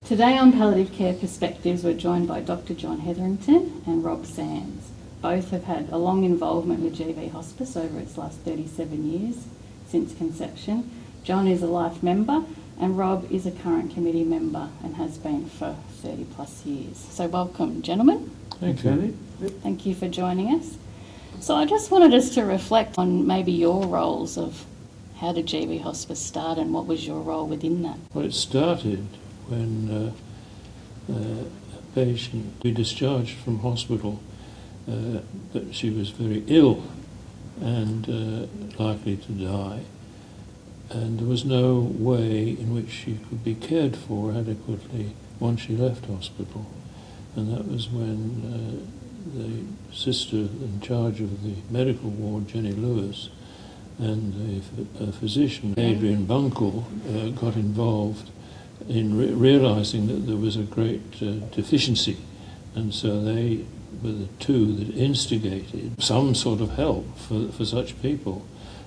Today on Palliative Care Perspectives, we're joined by Dr. John Hetherington and Rob Sands. Both have had a long involvement with GV Hospice over its last 37 years since conception. John is a life member and Rob is a current committee member and has been for 30 plus years. So welcome, gentlemen. Thank you. Thank you for joining us. So I just wanted us to reflect on maybe your roles of how did GV Hospice start and what was your role within that? Well, it started when a patient we discharged from hospital, but she was very ill and likely to die, and there was no way in which she could be cared for adequately once she left hospital. And that was when the sister in charge of the medical ward, Jenny Lewis, and the physician, Adrian Bunkle, got involved in realising that there was a great deficiency, and so they were the two that instigated some sort of help for such people,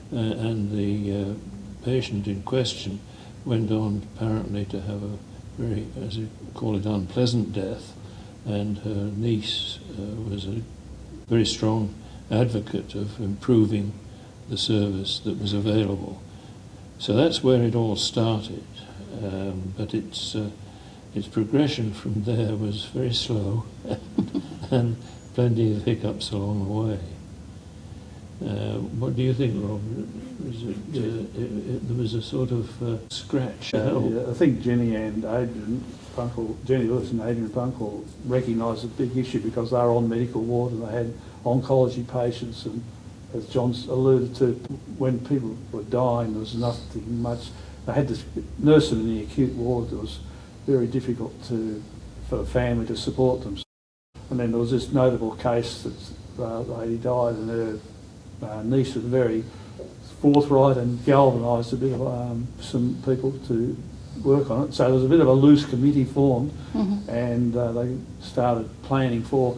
and the patient in question went on apparently to have a very, as you call it, unpleasant death, and her niece was a very strong advocate of improving the service that was available. So that's where it all started. But its progression from there was very slow and plenty of hiccups along the way. What do you think, Rob? There was a sort of scratch. Yeah, I think Jenny and Adrian Bunkle, Jenny Lewis and Adrian Bunkle recognised a big issue because they were on medical ward and they had oncology patients, and as John's alluded to, when people were dying, there was nothing much. They had to nurse them in the acute ward. It was very difficult for the family to support them. And then there was this notable case that the lady died, and her niece was very forthright and galvanised a bit of some people to work on it. So there was a bit of a loose committee formed, and they started planning for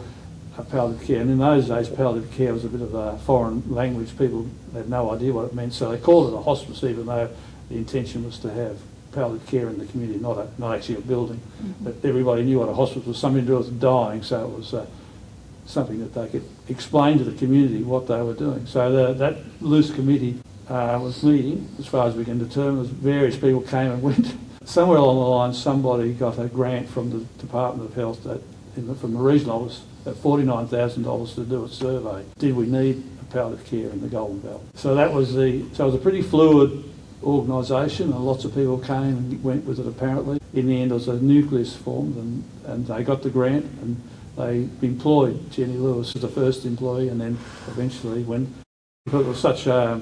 palliative care. And in those days, palliative care was a bit of a foreign language. People had no idea what it meant, so they called it a hospice, even though the intention was to have palliative care in the community, not actually a building. But everybody knew what a hospice was, something to do with dying, so it was something that they could explain to the community what they were doing. So that loose committee was meeting, as far as we can determine. Various people came and went. Somewhere along the line, somebody got a grant from the Department of Health from the regional office at $49,000 to do a survey. Did we need palliative care in the Golden Belt? So it was a pretty fluid organisation, and lots of people came and went with it apparently. In the end, there was a nucleus formed, and they got the grant, and they employed Jenny Lewis as the first employee, and then eventually, because it was such a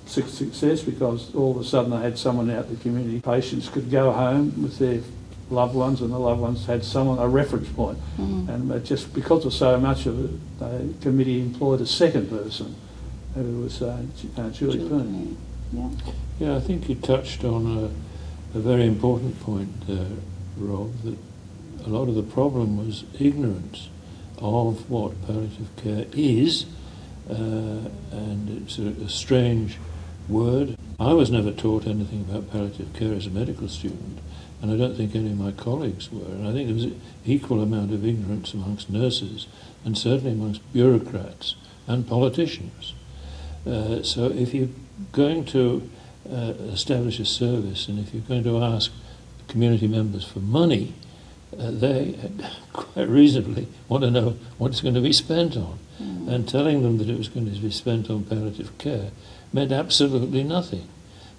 success, because all of a sudden they had someone out in the community, patients could go home with their loved ones, and the loved ones had a reference point. And just because of so much of it, the committee employed a second person, who was Julie Poon. Yeah, I think you touched on a very important point there, Rob, that a lot of the problem was ignorance of what palliative care is, and it's a strange word. I was never taught anything about palliative care as a medical student, and I don't think any of my colleagues were, and I think there was an equal amount of ignorance amongst nurses and certainly amongst bureaucrats and politicians. So if you're going to establish a service, and if you're going to ask community members for money, they quite reasonably want to know what it's going to be spent on. And telling them that it was going to be spent on palliative care meant absolutely nothing.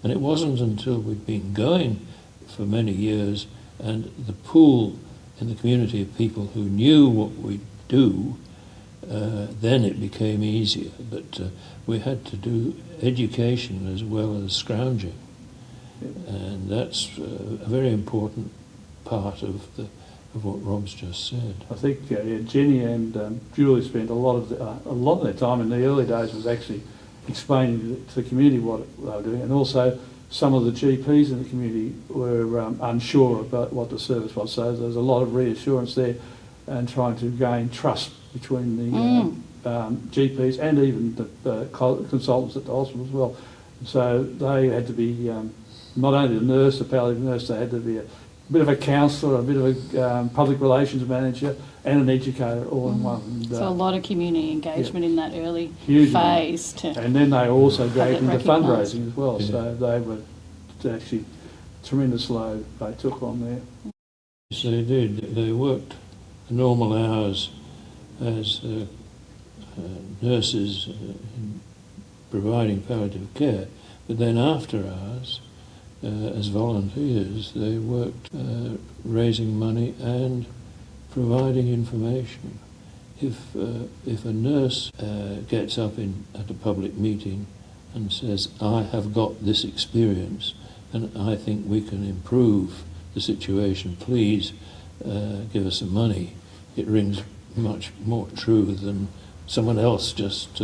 And it wasn't until we'd been going for many years and the pool in the community of people who knew what we do, then it became easier. But we had to do education as well as scrounging. And that's a very important part of what Rob's just said. I think Jenny and Julie spent a lot of their time in the early days was actually explaining to the community what they were doing, and also some of the GPs in the community were unsure about what the service was. So there's a lot of reassurance there, and trying to gain trust between the GPs and even the consultants at the hospital as well. So they had to be not only a nurse, a palliative nurse, they had to be bit of a counsellor, a bit of a public relations manager, and an educator all in one. And, So a lot of community engagement in that early huge phase. and then they also dragged into recognised. fundraising as well. Yeah. So they were actually tremendous load they took on there. Yes, they did. They worked normal hours as nurses in providing palliative care, but then after hours, as volunteers, they worked raising money and providing information. If a nurse gets up at a public meeting and says, "I have got this experience and I think we can improve the situation, please give us some money," it rings much more true than someone else just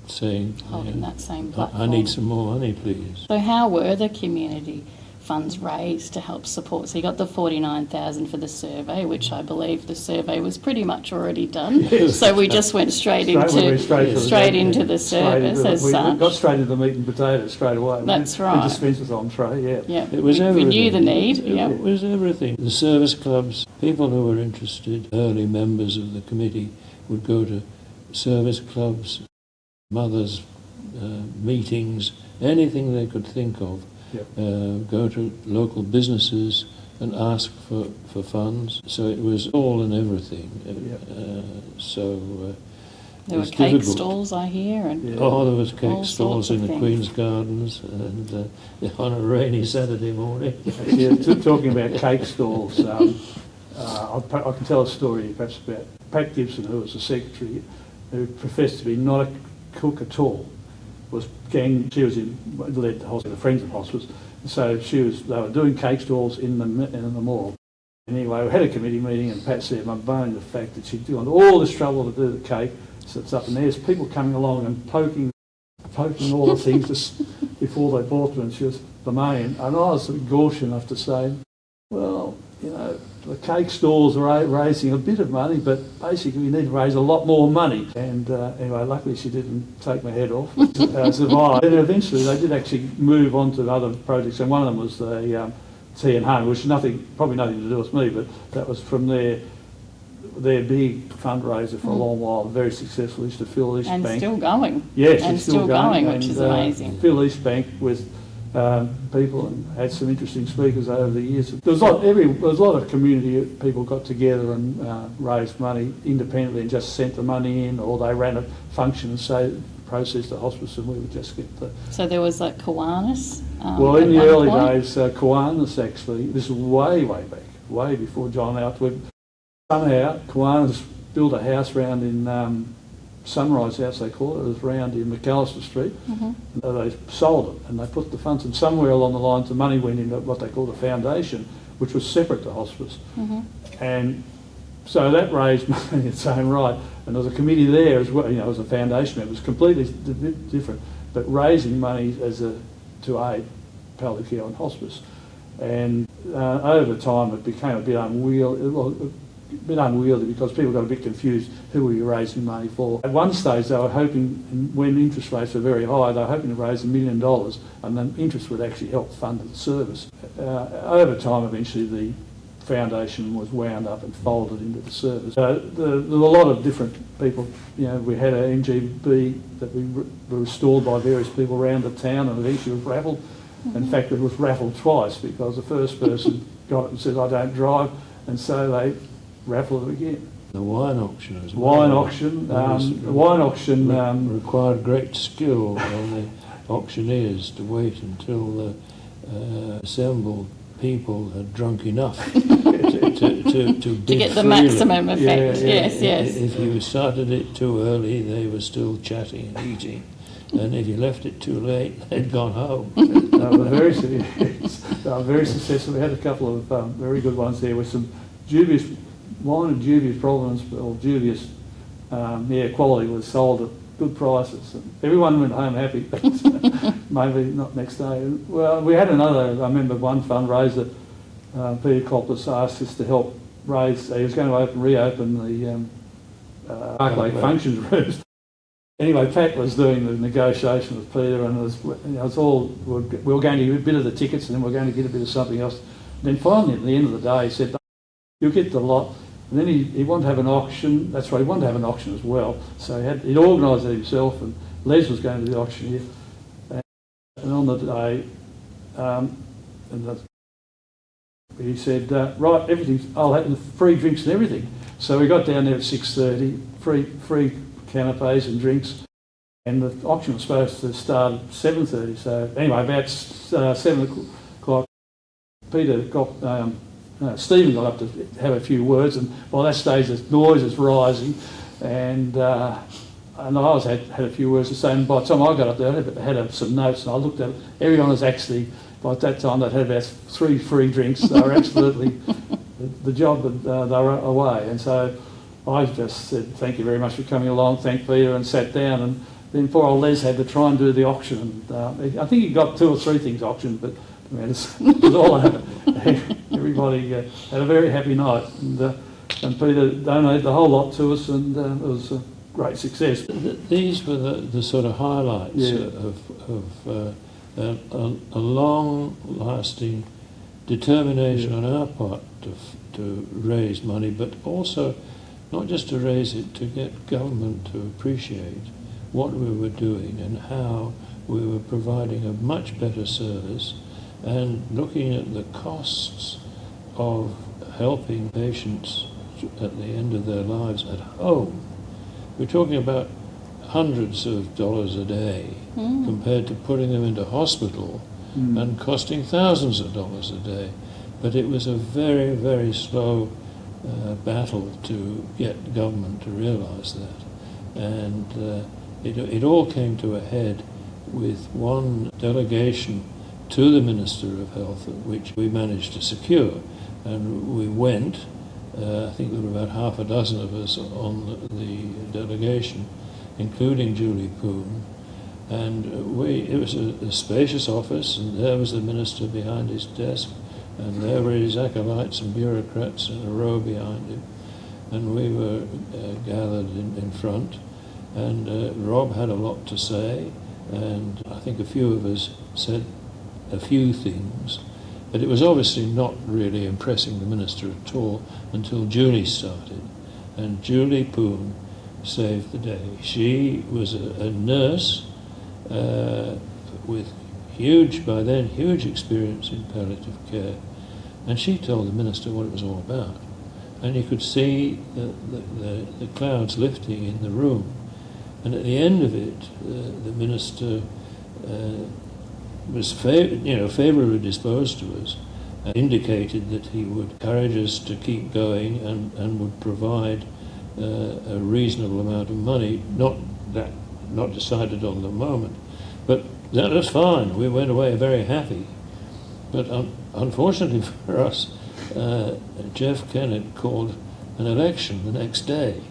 saying, Holding that same I platform. need some more money, please. So how were the community funds raised to help support? So you got the 49,000 for the survey, which I believe the survey was pretty much already done. Yes. So we just went straight into the service as we such. got straight into the meat and potatoes straight away. That's The right. dispensers on tray, yeah. Yeah, It was we everything. knew the need. Yeah. It was everything. The service clubs, people who were interested, early members of the committee, would go to service clubs, mothers' meetings, anything they could think of. Yep. Go to local businesses and ask for funds. So it was all and everything. There were was cake difficult. stalls, I hear, and Yeah. Oh, there was cake All stalls sorts of in the things. Queen's Gardens and on a rainy Saturday morning. Yeah, talking about cake stalls, I can tell a story perhaps about Pat Gibson, who was the secretary, who professed to be not a cook at all. She was led the Friends of Hospice, so they were doing cake stalls in the mall. Anyway, we had a committee meeting and Pat said, "I'm bemoaning the fact that she'd gone to all this trouble to do the cake, so it's up and there's people coming along and poking all the things just before they bought them," and she was bemoaning. And I was gauche enough to say, "Well, you know, the cake stores are raising a bit of money, but basically we need to raise a lot more money." And anyway, luckily she didn't take my head off. Survived. And eventually they did actually move on to other projects, and one of them was the tea and home, which probably nothing to do with me, but that was from their big fundraiser for a long while, very successful, used to Phil East and Bank. still going. Yes, and it's still going, which is and, amazing. Phil East Bank with people and had some interesting speakers over the years. There was a lot of community people got together and raised money independently and just sent the money in, or they ran a function and processed the hospice, and we would just get the. So there was like Kiwanis. Well, in the at one early point. days, Kiwanis actually. This is way back, way before John Outwood. Somehow, Kiwanis built a house round in Sunrise House, they call it. It was round in McAllister Street. Mm-hmm. They sold it and they put the funds, and somewhere along the lines the money went into what they called a foundation, which was separate to hospice. Mm-hmm. And so that raised money in its own right. And there was a committee there as well, it was a foundation. It was completely different, but raising money to aid palliative care and hospice. And over time it became a bit unwieldy because people got a bit confused who were you raising money for. At one stage they were hoping, when interest rates were very high, they were hoping to raise $1 million and then interest would actually help fund the service. Over time eventually the foundation was wound up and folded into the service. There were a lot of different people. We had an NGB that we were restored by various people around the town, and eventually was raffled. In fact, it was raffled twice because the first person got it and said, "I don't drive," and so they raffled it again. The wine auction as well. Wine auction required great skill on the auctioneers to wait until the assembled people had drunk enough to bid To get the freely. maximum effect. Yes. If you started it too early, they were still chatting and eating. And if you left it too late, they'd gone home. They were very successful. We had a couple of very good ones there with some dubious wine and dubious provenance, or dubious quality was sold at good prices. And everyone went home happy, but maybe not next day. Well, we had another, I remember one fundraiser, Peter Coplis asked us to help raise, he was going to reopen the Park Lake functions rooms. Anyway, Pat was doing the negotiation with Peter, and we were going to get a bit of the tickets, and then we were going to get a bit of something else. Then finally, at the end of the day, he said, "You'll get the lot." And then he wanted to have an auction. That's right, he wanted to have an auction as well. So he'd organised it himself, and Les was going to the auction here. And on the day, he said, "Right, I'll have free drinks and everything." So we got down there at 6:30, free canapes and drinks, and the auction was supposed to start at 7:30. So anyway, about 7 o'clock, Stephen got up to have a few words, and by that stage the noise is rising, and I had a few words to say, and by the time I got up there, I had some notes, and I looked at it. Everyone was actually, by that time, they'd had about 3 free drinks. They were absolutely, the job, they were away. And so I just said, "Thank you very much for coming along," thanked Peter, and sat down. And then poor old Les had to try and do the auction. And, I think he got 2 or 3 things auctioned, but I mean, it was all over. Everybody had a very happy night, and Peter donated the whole lot to us, and it was a great success. These were the sort of highlights of a long-lasting determination on our part to raise money, but also not just to raise it, to get government to appreciate what we were doing and how we were providing a much better service, and looking at the costs of helping patients at the end of their lives at home. We're talking about hundreds of dollars a day compared to putting them into hospital and costing thousands of dollars a day. But it was a very, very slow battle to get government to realise that. And it all came to a head with one delegation to the Minister of Health, which we managed to secure. And we went, I think there were about half a dozen of us on the delegation, including Julie Poon. And it was a spacious office, and there was the Minister behind his desk, and there were his acolytes and bureaucrats in a row behind him. And we were gathered in front, and Rob had a lot to say, and I think a few of us said a few things, but it was obviously not really impressing the Minister at all until Julie started. And Julie Poon saved the day. She was a nurse with by then huge experience in palliative care, and she told the Minister what it was all about. And you could see the clouds lifting in the room. And at the end of it, the Minister was favourably disposed to us, and indicated that he would encourage us to keep going and would provide a reasonable amount of money, not decided on the moment. But that was fine. We went away very happy. But unfortunately for us, Jeff Kennett called an election the next day.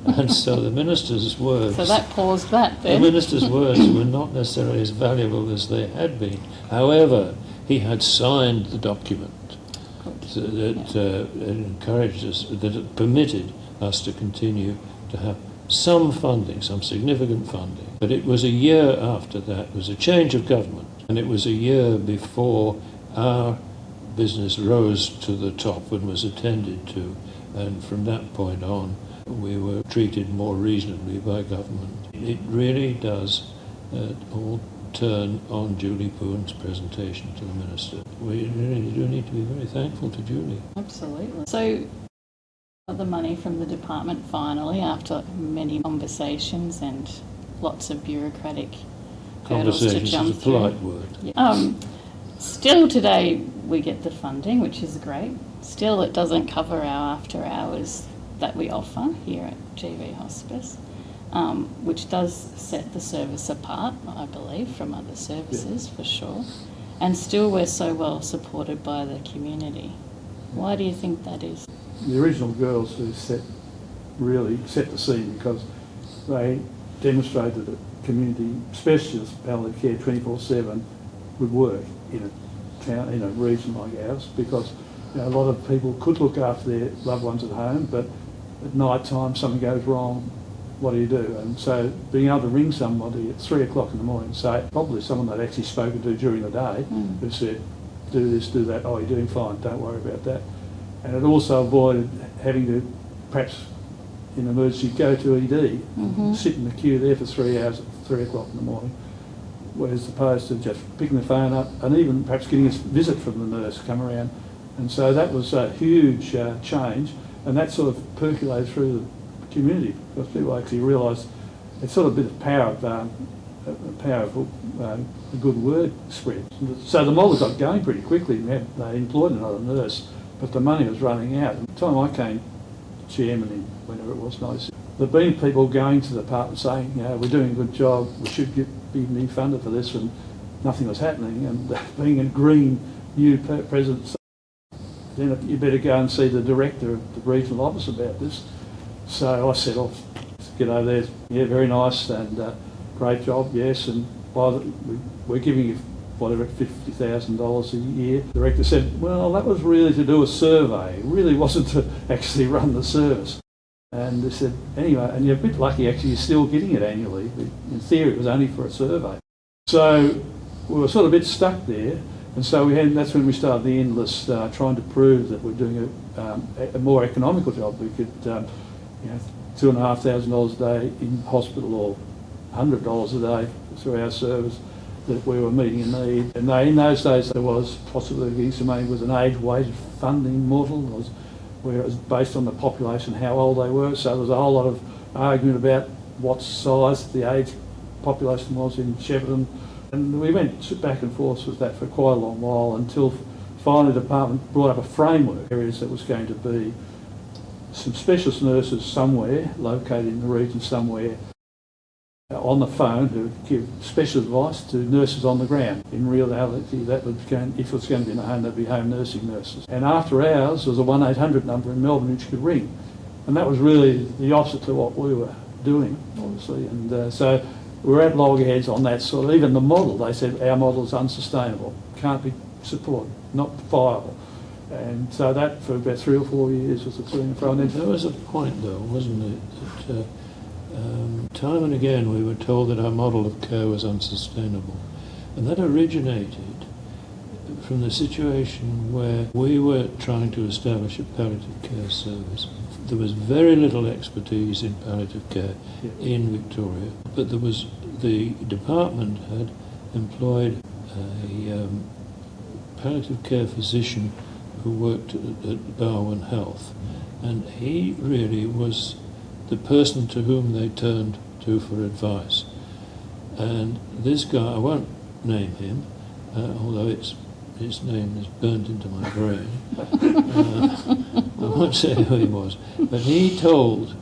And so the Minister's words... So that paused that then. The Minister's words were not necessarily as valuable as they had been. However, he had signed the document that encouraged us, that it permitted us to continue to have some funding, some significant funding. But it was a year after that, it was a change of government, and it was a year before our business rose to the top and was attended to, and from that point on we were treated more reasonably by government. It really does all turn on Julie Poon's presentation to the Minister. We really do need to be very thankful to Julie. Absolutely. So got the money from the department finally after many conversations and lots of bureaucratic hurdles to Conversations jump is a polite word. Yeah. Still today we get the funding, which is great. Still it doesn't cover our after hours that we offer here at GV Hospice, which does set the service apart, I believe, from other services for sure. And still we're so well supported by the community. Why do you think that is? The original girls who really set the scene, because they demonstrated that community specialist palliative care 24/7 would work in a town, in a region like ours, because a lot of people could look after their loved ones at home, but at night time something goes wrong, what do you do? And so being able to ring somebody at 3 o'clock in the morning, say, probably someone they'd actually spoken to during the day, who said, do this, do that. Oh, you're doing fine, don't worry about that. And it also avoided having to, perhaps in emergency, go to ED, sit in the queue there for 3 hours at 3 o'clock in the morning, whereas opposed to just picking the phone up and even perhaps getting a visit from the nurse come around. And so that was a huge change, and that sort of percolated through the community because people actually realised it's sort of a bit of power of a good word spread. So the model got going pretty quickly. They employed another nurse, but the money was running out. At the time I came chairman in whenever it was, there've been people going to the department saying, you know, we're doing a good job, we should be funded for this, and nothing was happening. And being a green new president, then you better go and see the director of the regional office about this. So I said, "Off, get over there. Yeah, very nice and great job, yes. And we're giving you whatever, $50,000 a year." The director said, "Well, that was really to do a survey. It really wasn't to actually run the service." And they said, "Anyway, and you're a bit lucky actually, you're still getting it annually. In theory, it was only for a survey." So we were sort of a bit stuck there. And so that's when we started the endless trying to prove that we're doing a more economical job. We could, $2,500 a day in hospital or $100 a day through our service, that we were meeting a need. And in those days there was possibly getting some money with an age-weighted funding model, where it was based on the population, how old they were. So there was a whole lot of argument about what size the age population was in Shepparton. And we went back and forth with that for quite a long while until finally the department brought up a framework, areas that was going to be some specialist nurses somewhere, located in the region somewhere, on the phone, who would give special advice to nurses on the ground. In reality, that would go, if it was going to be in a home, there'd be home nursing nurses. And after hours, there was a 1-800 number in Melbourne which could ring. And that was really the opposite to what we were doing, obviously. And so we were at loggerheads on that sort of, even the model, they said our model is unsustainable, can't be supported, not viable. And so that for about 3 or 4 years was the to and fro. There was a point though, wasn't it, that time and again we were told that our model of care was unsustainable. And that originated from the situation where we were trying to establish a palliative care service. There was very little expertise in palliative care in Victoria, but the department had employed a palliative care physician who worked at Barwon Health, and he really was the person to whom they turned to for advice. And this guy, I won't name him, although his name is burnt into my brain. I won't say who he was, but he told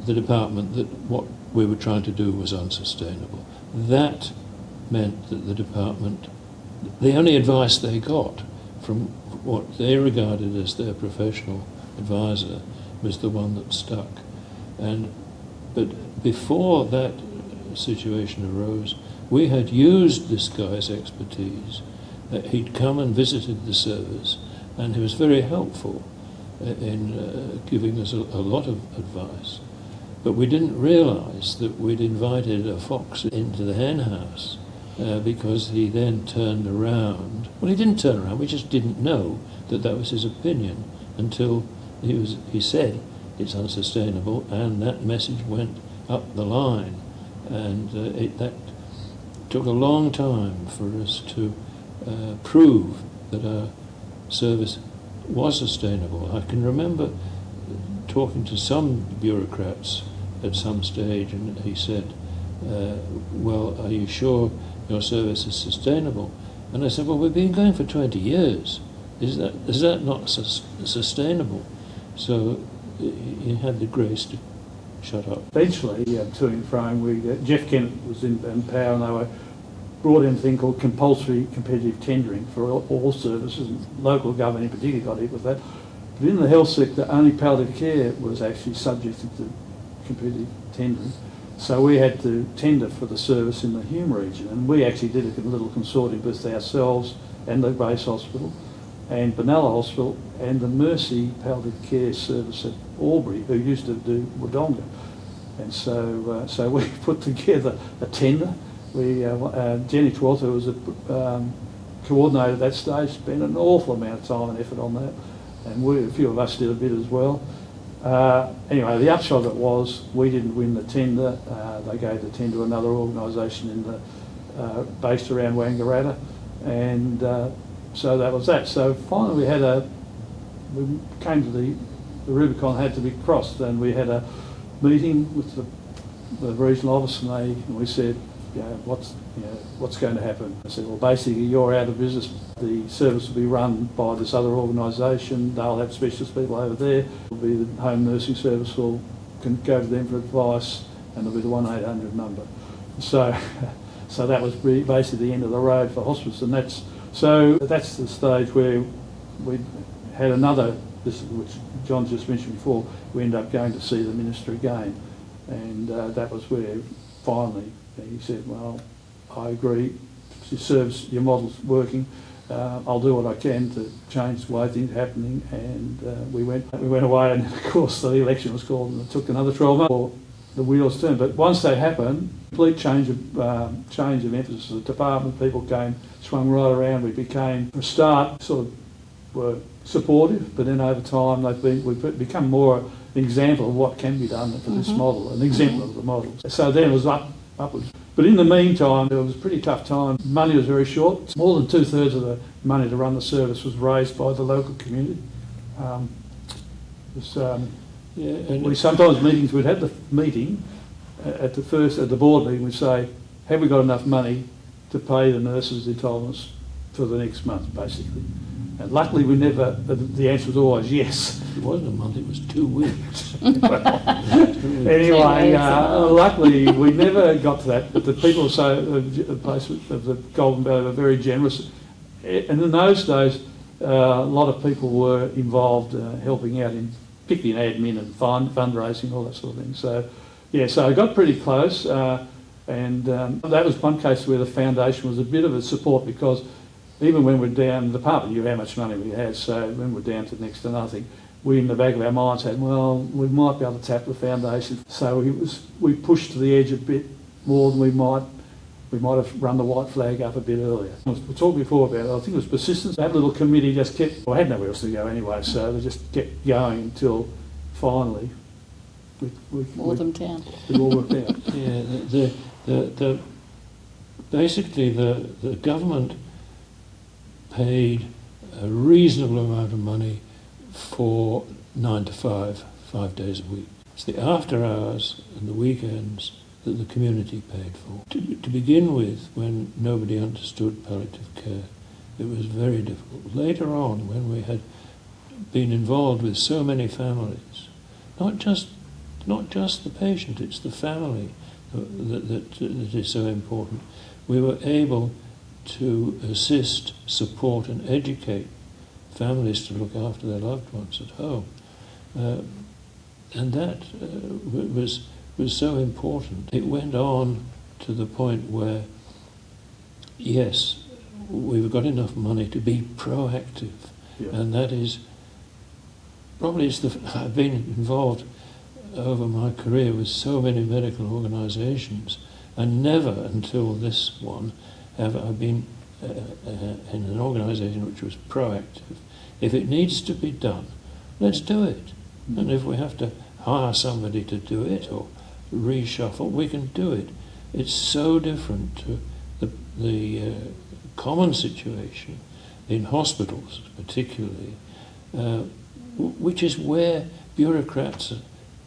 the department that what we were trying to do was unsustainable. That meant that the department, the only advice they got from what they regarded as their professional advisor was the one that stuck. But before that situation arose, we had used this guy's expertise. He'd come and visited the service, and he was very helpful in giving us a lot of advice. But we didn't realise that we'd invited a fox into the hen house, because he then turned around. Well, he didn't turn around, we just didn't know that that was his opinion until he said it's unsustainable, and that message went up the line. And that took a long time for us to prove that our service was sustainable. I can remember talking to some bureaucrats at some stage, and he said, well, are you sure your service is sustainable? And I said, well, we've been going for 20 years. Is that not sustainable? So he had the grace to shut up. Eventually, to and fro, Jeff Kennett was in power, and they were brought in a thing called compulsory competitive tendering for all services, and local government in particular got hit with that. But in the health sector, only palliative care was actually subjected to competitive tendering. So we had to tender for the service in the Hume region, and we actually did a little consortium with ourselves and the Base Hospital and Benalla Hospital and the Mercy Palliative Care Service at Albury, who used to do Wodonga. And so we put together a tender. Jenny Twelther was a coordinator at that stage, spent an awful amount of time and effort on that, and a few of us did a bit as well. Anyway, the upshot of it was we didn't win the tender. They gave the tender to another organisation in the based around Wangaratta, and so that was that. So finally we came to the Rubicon had to be crossed, and we had a meeting with the regional office, and we said, what's going to happen? I said, well, basically you're out of business. The service will be run by this other organisation. They'll have specialist people over there. It'll be the home nursing service can go to them for advice, and there'll be the 1-800 number. So that was basically the end of the road for hospice, and that's the stage where we had another, which John just mentioned before. We ended up going to see the minister again, and that was where finally he said, well, I agree, your model's working, I'll do what I can to change the way things are happening, and we went away, and of course the election was called, and it took another 12 months for the wheels turned. But once that happened, complete change of emphasis of the department. People swung right around. We became, for a start, sort of were supportive, but then over time we've become more an example of what can be done for this model, an example of the model. So then it was upwards. But in the meantime, it was a pretty tough time. Money was very short. More than 2/3 of the money to run the service was raised by the local community. Sometimes we'd have the meeting at the board meeting, we'd say, have we got enough money to pay the nurses' entitlements for the next month, basically? And luckily the answer was always yes. It wasn't a month, it was 2 weeks. Anyway, luckily we never got to that, but the people of the Golden Valley were very generous. And in those days, a lot of people were involved helping out in particularly in admin and fundraising, all that sort of thing. So I got pretty close, and that was one case where the foundation was a bit of a support, because even when we're down, the department knew how much money we had, so when we're down to next to nothing, we in the back of our minds had, well, we might be able to tap the foundation. So we pushed to the edge a bit more than we might have run the white flag up a bit earlier. We talked before about it, I think it was persistence. That little committee just kept, I had nowhere else to go anyway, so they just kept going until finally we all worked out. Yeah, basically the government paid a reasonable amount of money for 9 to 5 days a week. It's the after hours and the weekends that the community paid for. To begin with, when nobody understood palliative care, it was very difficult. Later on, when we had been involved with so many families, not just the patient, it's the family that is so important, we were able to assist, support and educate families to look after their loved ones at home. And that was so important. It went on to the point where, yes, we've got enough money to be proactive, and that is probably I've been involved over my career with so many medical organisations, and never until this one have I been in an organisation which was proactive. If it needs to be done, let's do it. And if we have to hire somebody to do it or reshuffle, we can do it. It's so different to the common situation in hospitals particularly, which is where bureaucrats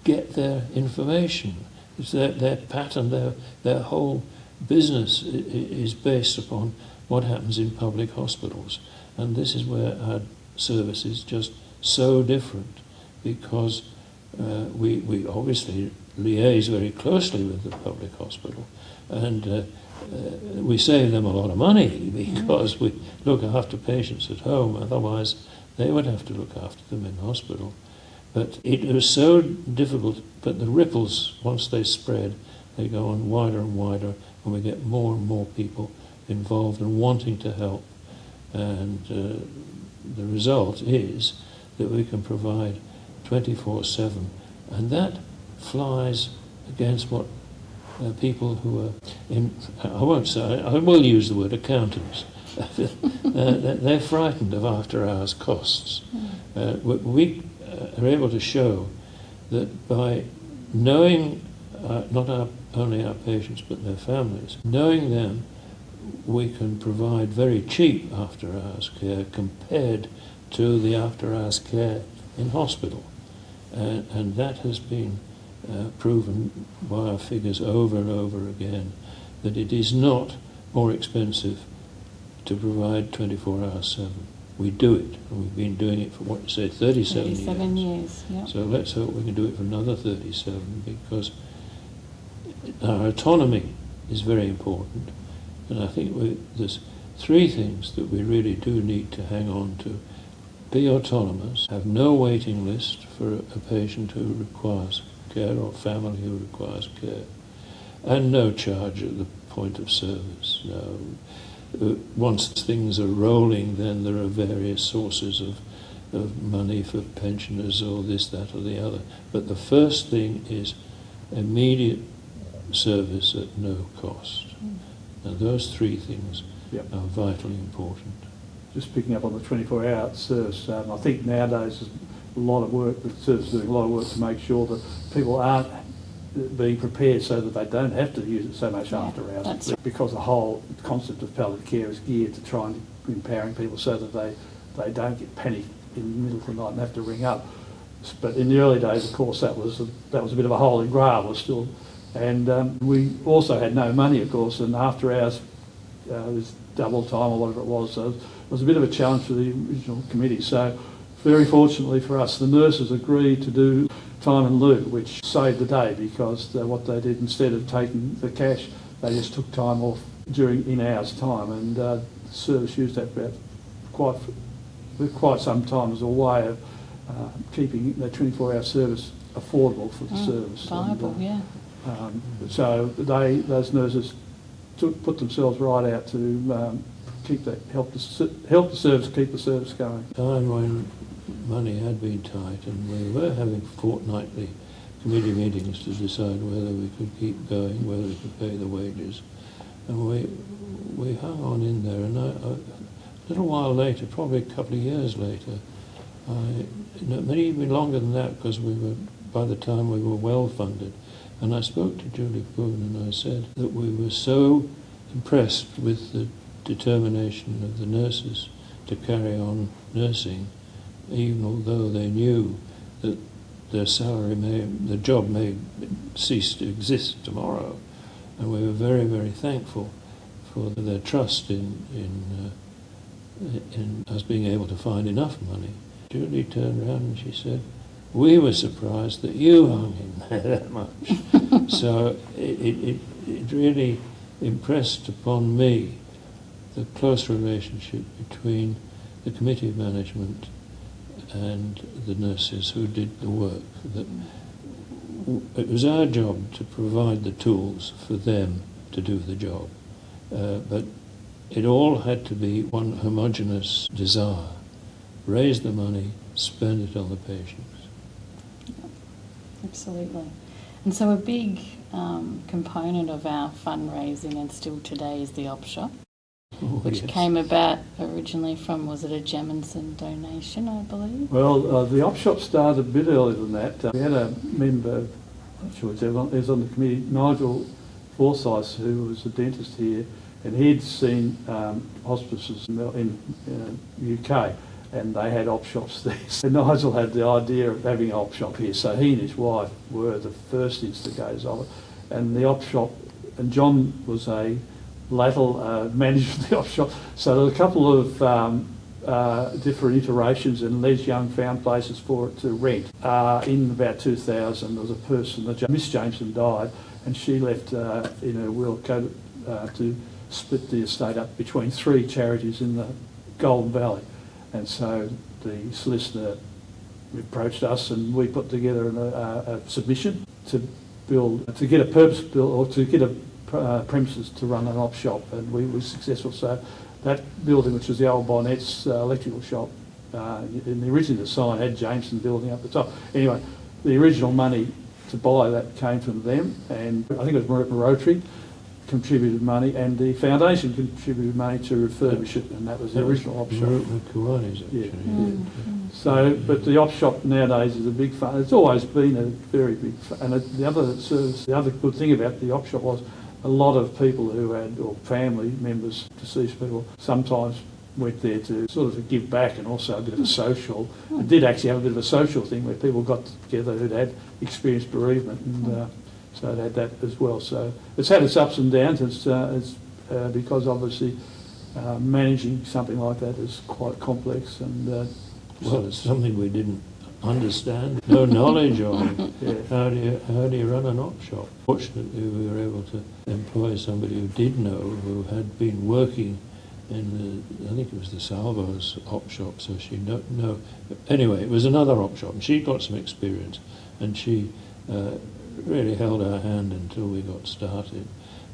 get their information. It's their pattern, their whole business is based upon what happens in public hospitals. And this is where our service is just so different, because we obviously liaise very closely with the public hospital, and we save them a lot of money because we look after patients at home, otherwise they would have to look after them in hospital. But it was so difficult, but the ripples, once they spread, they go on wider and wider, and we get more and more people involved and wanting to help. And the result is that we can provide 24/7, and that flies against what people who are in, I will use the word accountants, they're frightened of after-hours costs. We are able to show that by knowing not only our patients but their families, knowing them, we can provide very cheap after-hours care compared to the after-hours care in hospital. And that has been proven by our figures over and over again, that it is not more expensive to provide 24 hours 7. We do it, and we've been doing it for, what you say, 37 years. Yeah. So let's hope we can do it for another 37, because our autonomy is very important. And I think there's 3 things that we really do need to hang on to. Be autonomous, have no waiting list for a patient who requires care or family who requires care, and no charge at the point of service. Once things are rolling, then there are various sources of money for pensioners or this, that or the other. But the first thing is immediate service at no cost. And those 3 things are vitally important. Just picking up on the 24-hour service, I think nowadays there's a lot of work, the service is doing a lot of work to make sure that people aren't being prepared so that they don't have to use it so much after hours. Because the whole concept of palliative care is geared to try and empowering people so that they don't get panicked in the middle of the night and have to ring up. But in the early days, of course, that was a bit of a holy grail. Was still, and we also had no money, of course, and after hours was double time or whatever it was. So it was a bit of a challenge for the original committee. So very fortunately for us, the nurses agreed to do time and lieu, which saved the day, because what they did, instead of taking the cash, they just took time off in hours time, and the service used that for quite some time as a way of keeping that 24-hour service affordable for the service. Viable, So those nurses put themselves right out to help the service keep the service going. Time when money had been tight, and we were having fortnightly committee meetings to decide whether we could keep going, whether we could pay the wages, and we hung on in there. And a little while later, probably a couple of years later, maybe even longer than that, because by the time we were well funded, and I spoke to Julie Poon and I said that we were so impressed with the determination of the nurses to carry on nursing, even although they knew that their the job may cease to exist tomorrow. And we were very, very thankful for their trust in us being able to find enough money. Julie turned around and she said, "We were surprised that you hung in there that much." So it really impressed upon me the close relationship between the committee of management and the nurses who did the work. That it was our job to provide the tools for them to do the job, but it all had to be one homogeneous desire: raise the money, spend it on the patients. Absolutely. And so a big component of our fundraising, and still today, is the op shop, which came about originally from, was it a Jemison donation, I believe? Well, the op shop started a bit earlier than that. We had a member, I'm not sure he was on the committee, Nigel Forsyth, who was a dentist here, and he'd seen hospices in UK, and they had op shops there. So Nigel had the idea of having an op shop here, so he and his wife were the first instigators of it. And the op shop, and John was a lateral manager of the op shop, so there were a couple of different iterations, and Les Young found places for it to rent. In about 2000, there was a person, Miss Jameson died, and she left in her will to split the estate up between 3 charities in the Golden Valley. And so the solicitor approached us, and we put together a submission to get a purpose built, or to get a premises to run an op shop, and we were successful. So that building, which was the old Bonnet's electrical shop, originally the sign had Jameson building up the top. Anyway, the original money to buy that came from them, and I think it was Rotary, contributed money, and the foundation contributed money to refurbish it, and that was the original op shop. The Kiwanis, actually. Yeah. So, but the op shop nowadays is a big fun. It's always been a very big fun. And the other good thing about the op shop was a lot of people who had, or family members, deceased people, sometimes went there to sort of give back and also a bit of a social. It did actually have a bit of a social thing where people got together who'd had experienced bereavement, and so it had that as well. So it's had its ups and downs. It's because obviously managing something like that is quite complex, and well, it's something we didn't understand, no knowledge of. yeah. How do you run an op shop? Fortunately, we were able to employ somebody who did know, who had been working in I think it was the Salvo's op shop, so she know. Anyway, it was another op shop, and she got some experience, and she really held our hand until we got started.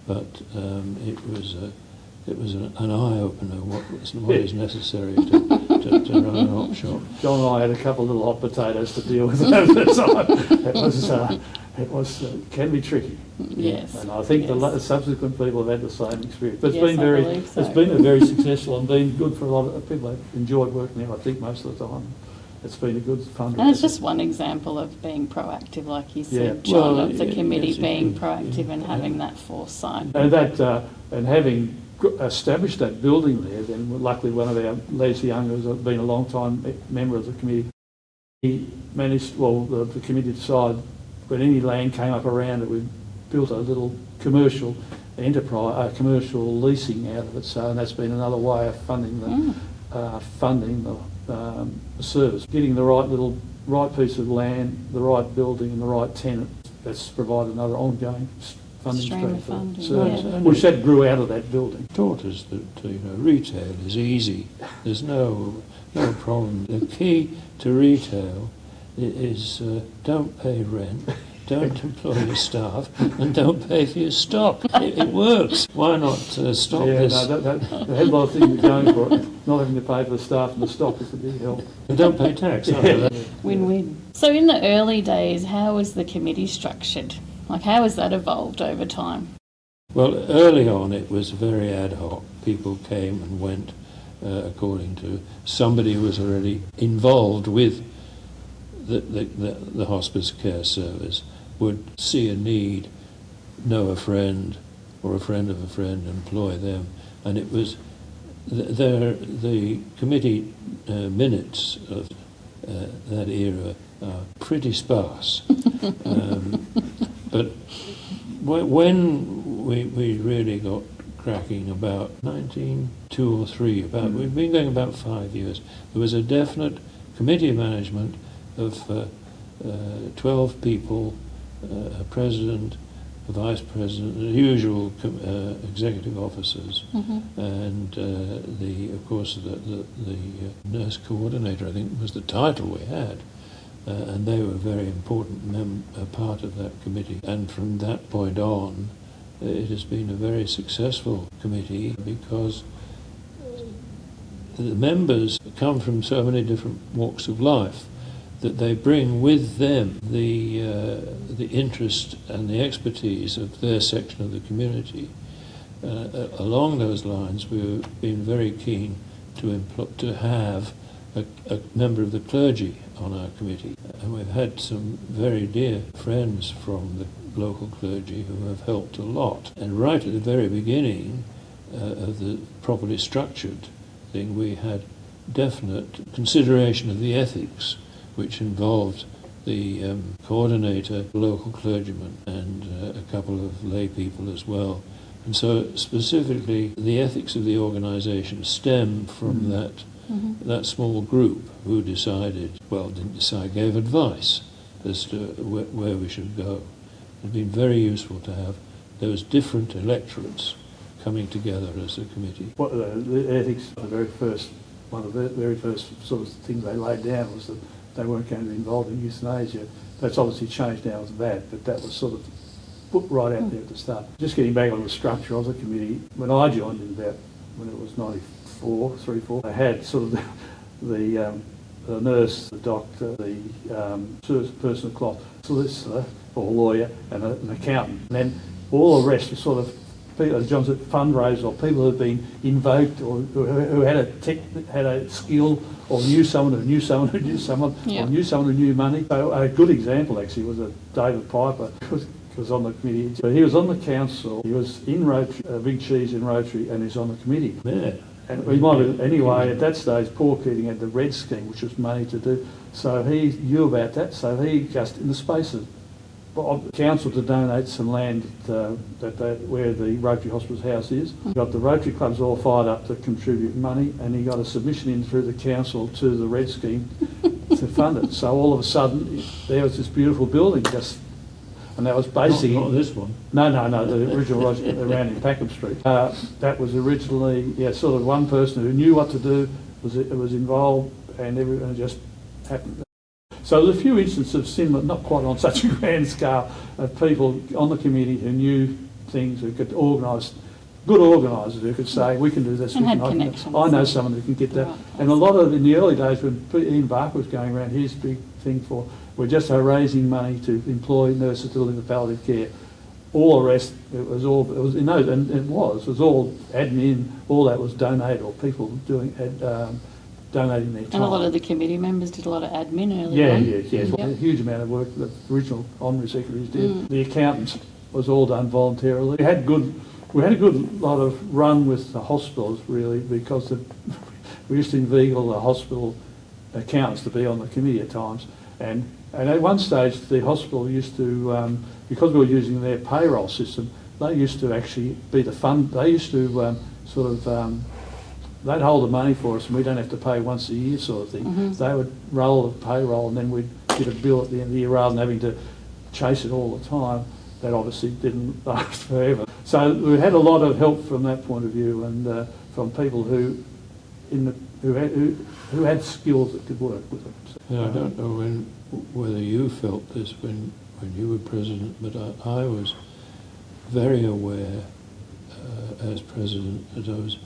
But it was an eye opener. What is necessary to run an op shop. John and I had a couple of little hot potatoes to deal with at the time. It was can be tricky. Yes. And I think yes. the subsequent people have had the same experience. But it's Yes, been I believe so. it's been a very successful and been good for a lot of people. Have enjoyed working there. I think most of the time, it's been a good fun. And it's just one example of being proactive, like you said, Yeah. John, Well, of the yes, committee it being did. proactive and Yeah. having that foresight. And that and having established that building there, then luckily one of our Les Young, who's been a long time member of the committee, he managed. Well, the committee decided when any land came up around it, we built a little commercial enterprise, commercial leasing out of it. So, and that's been another way of funding the service, getting the right piece of land, the right building, and the right tenant. That's provided another ongoing funding Stream stream of for funding, service, yeah. which that grew out of that building. Taught us that retail is easy. There's no problem. The key to retail is don't pay rent, don't employ your staff, and don't pay for your stock. It works. Why not stop Yeah, this? no, they had a lot of things going for it. Not having to pay for the staff and the stock is a big help. And don't pay tax. either. Win-win. So in the early days, how was the committee structured? Like, how has that evolved over time? Well, early on it was very ad hoc. People came and went according to somebody who was already involved with the hospice care service would see a need, know a friend or a friend of a friend, employ them, and it was the committee minutes of that era are pretty sparse. But when we really got cracking about 1902 or 3, we've been going about 5 years, there was a definite committee management of 12 people, a president, a vice president, the usual executive officers, and of course the nurse coordinator, I think, was the title we had. And they were a very important part of that committee. And from that point on, it has been a very successful committee because the members come from so many different walks of life that they bring with them the interest and the expertise of their section of the community. Along those lines, we've been very keen to have a member of the clergy on our committee, and we've had some very dear friends from the local clergy who have helped a lot. And right at the very beginning of the properly structured thing, we had definite consideration of the ethics, which involved the coordinator, local clergyman, and a couple of lay people as well. And so specifically the ethics of the organisation stem from that small group who didn't decide, gave advice as to where we should go. It's been very useful to have those different electorates coming together as a committee. What the ethics, one of the very first sort of things they laid down was that they weren't going to be involved in euthanasia. That's obviously changed now with that, but that was sort of put right out there at the start. Just getting back on the structure of the committee, when I joined when it was 94, 3-4, they had sort of the nurse, the doctor, the person of cloth, solicitor or lawyer, and an accountant. And then all the rest was sort of people, as John said, fundraisers, or people who've been invoked, or who had a skill, or knew someone who knew someone who knew someone, Yeah. or knew someone who knew money. So a good example actually was David Piper, who was on the committee. So he was on the council, he was in Rotary, Big Cheese in Rotary, and he's on the committee. Yeah. And he might have, anyway, at that stage, Paul Keating had the Red Scheme, which was money to do. So he knew about that. So he just, in the space of the council, to donate some land where the Rotary Hospice house is. He got the Rotary clubs all fired up to contribute money, and he got a submission in through the council to the Red Scheme to fund it. So all of a sudden, there was this beautiful building just. And that was basically... Not this one. No, the original was around in Packham Street. That was originally, sort of one person who knew what to do, was involved, and everything just happened. So there's a few instances of similar, not quite on such a grand scale, of people on the committee who knew things, who could organise, good organisers who could say, we can do this. And we had can, connections. I know someone who can get that. Right. And a lot of, in the early days when Ian Barker was going around, his big thing for, we're just raising money to employ nurses to deliver palliative care. All the rest, it was all admin, all that was donated, or people donating their time. And a lot of the committee members did a lot of admin early Yeah, on. Yep. A huge amount of work that the original honorary secretaries did. The accountants was all done voluntarily. We had a good lot of run with the hospitals, really, because we used to inveigle the hospital accountants to be on the committee at times. And at one stage, the hospital used to, because we were using their payroll system, they used to actually be the fund. They used to they'd hold the money for us, and we don't have to pay once a year, sort of thing. They would roll the payroll, and then we'd get a bill at the end of the year, rather than having to chase it all the time. That obviously didn't last forever. So we had a lot of help from that point of view, and from people who had skills that could work with them. So, Yeah, I don't know whether you felt this when you were president, but I was very aware as president that I was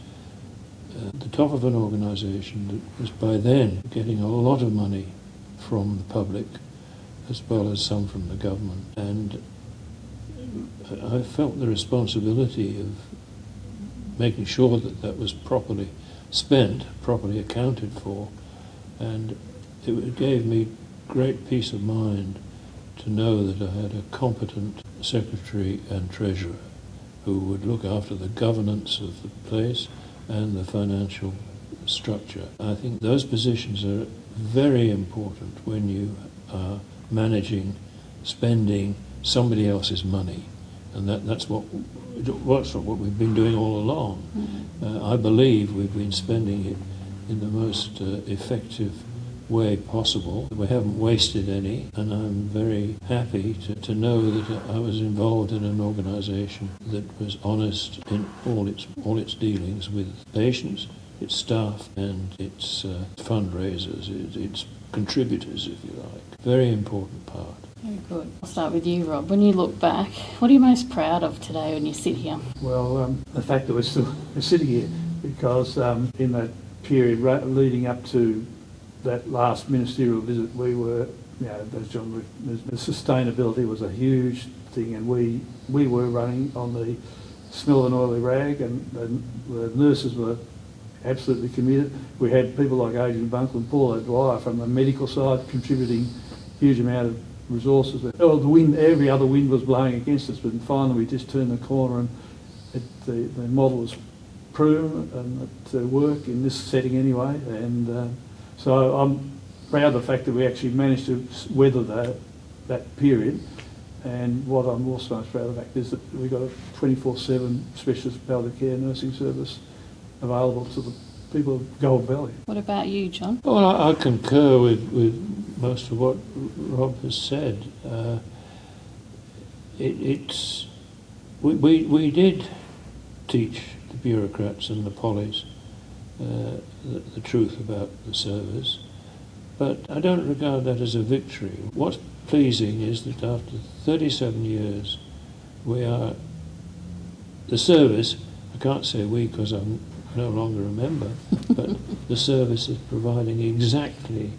at the top of an organisation that was by then getting a lot of money from the public as well as some from the government. And I felt the responsibility of making sure that that was properly spent, properly accounted for, and it gave me great peace of mind to know that I had a competent secretary and treasurer who would look after the governance of the place and the financial structure. I think those positions are very important when you are managing, spending somebody else's money, and that's what we've been doing all along. I believe we've been spending it in the most effective way possible. We haven't wasted any, and I'm very happy to know that I was involved in an organisation that was honest in all its dealings with patients, its staff, and its fundraisers, its contributors, if you like. Very important part. Very good. I'll start with you, Rob. When you look back, what are you most proud of today when you sit here? Well, the fact that we're sitting here, because in that period leading up to that last ministerial visit, we were, as John, the sustainability was a huge thing, and we were running on the smell of an oily rag, and the nurses were absolutely committed. We had people like Adrian Bunkle and Paul O'Dwyer from the medical side contributing huge amount of resources. Oh, the wind, every other wind was blowing against us, but finally we just turned the corner, and the model was proven and it worked in this setting anyway. And so I'm proud of the fact that we actually managed to weather that period. And what I'm also most proud of the fact is that we've got a 24/7 specialist palliative care nursing service available to the people of Gold Valley. What about you, John? Well, I concur with most of what Rob has said. We did teach the bureaucrats and the pollies the truth about the service, but I don't regard that as a victory. What's pleasing is that after 37 years, the service, I can't say we because I'm no longer a member, but the service is providing exactly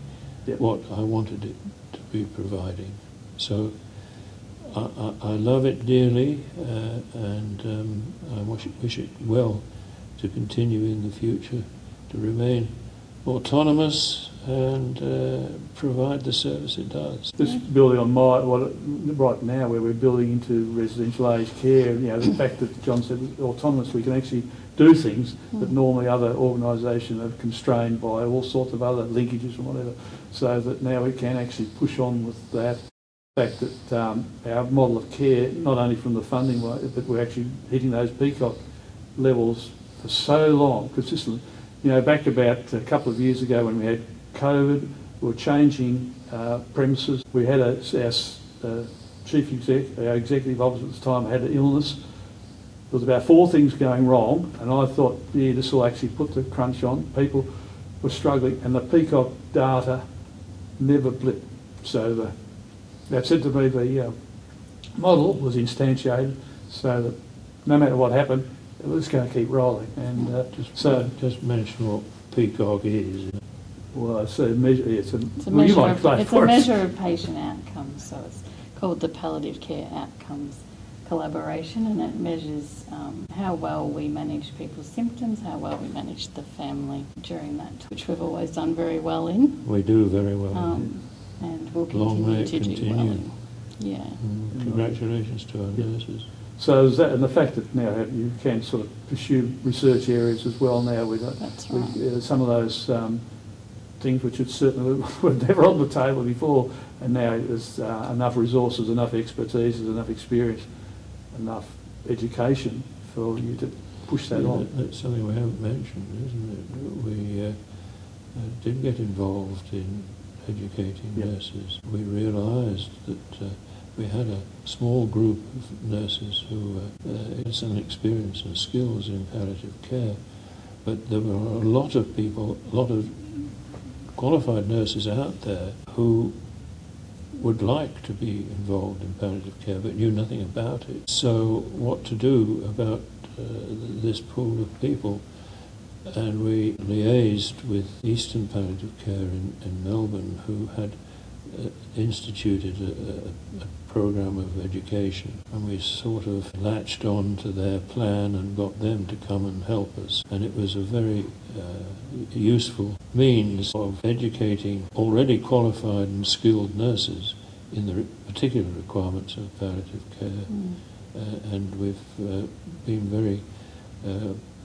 what I wanted it to be providing. So I love it dearly, and I wish it well to continue in the future, to remain autonomous and provide the service it does. Just building on right now where we're building into residential aged care, the fact that John said autonomous, we can actually do things that normally other organisations are constrained by all sorts of other linkages and whatever, so that now we can actually push on with that. The fact that our model of care, not only from the funding, but we're actually hitting those peacock levels for so long, consistently. Back about a couple of years ago when we had COVID, we were changing premises. We had our chief exec, our executive officer at the time, had an illness. There was about 4 things going wrong, and I thought, this will actually put the crunch on. People were struggling, and the peacock data never blipped. So that said to me, the model was instantiated so that no matter what happened, it was going to keep rolling. And just mention what peacock is. Well, it's a measure. It's a measure of patient outcomes. So it's called the Palliative Care Outcomes Collaboration, and it measures how well we manage people's symptoms, how well we manage the family during that, which we've always done very well in. We do very well. And we'll continue to do well in. Yeah. Congratulations to our nurses. So is that, and the fact that now you can sort of pursue research areas as well now with That's right. Some of those things which had certainly were never on the table before, and now there's enough resources, enough expertise, enough experience, enough education for you to push that on. That's something we haven't mentioned, isn't it? We did get involved in educating nurses. We realised that we had a small group of nurses who had some experience and skills in palliative care, but there were a lot of people, a lot of qualified nurses out there who would like to be involved in palliative care but knew nothing about it. So what to do about this pool of people? And we liaised with Eastern Palliative Care in Melbourne, who had instituted a program of education, and we sort of latched on to their plan and got them to come and help us. And it was a very useful means of educating already qualified and skilled nurses in the particular requirements of palliative care. And we've been very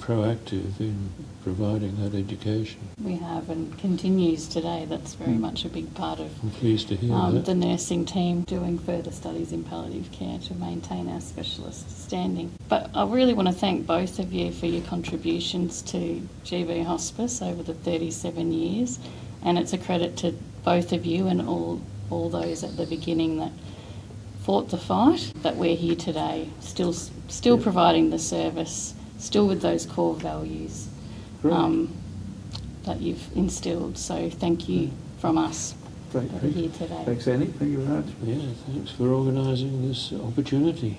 proactive in providing that education. We have, and continues today. That's very much a big part of I'm pleased to hear that. The nursing team doing further studies in palliative care to maintain our specialist standing. But I really want to thank both of you for your contributions to GV Hospice over the 37 years, and it's a credit to both of you and all those at the beginning that fought the fight, that we're here today, still providing the service, still with those core values that you've instilled. So thank you from us that are here today. Thanks, Annie. Thank you very much. Yeah, thanks for organising this opportunity.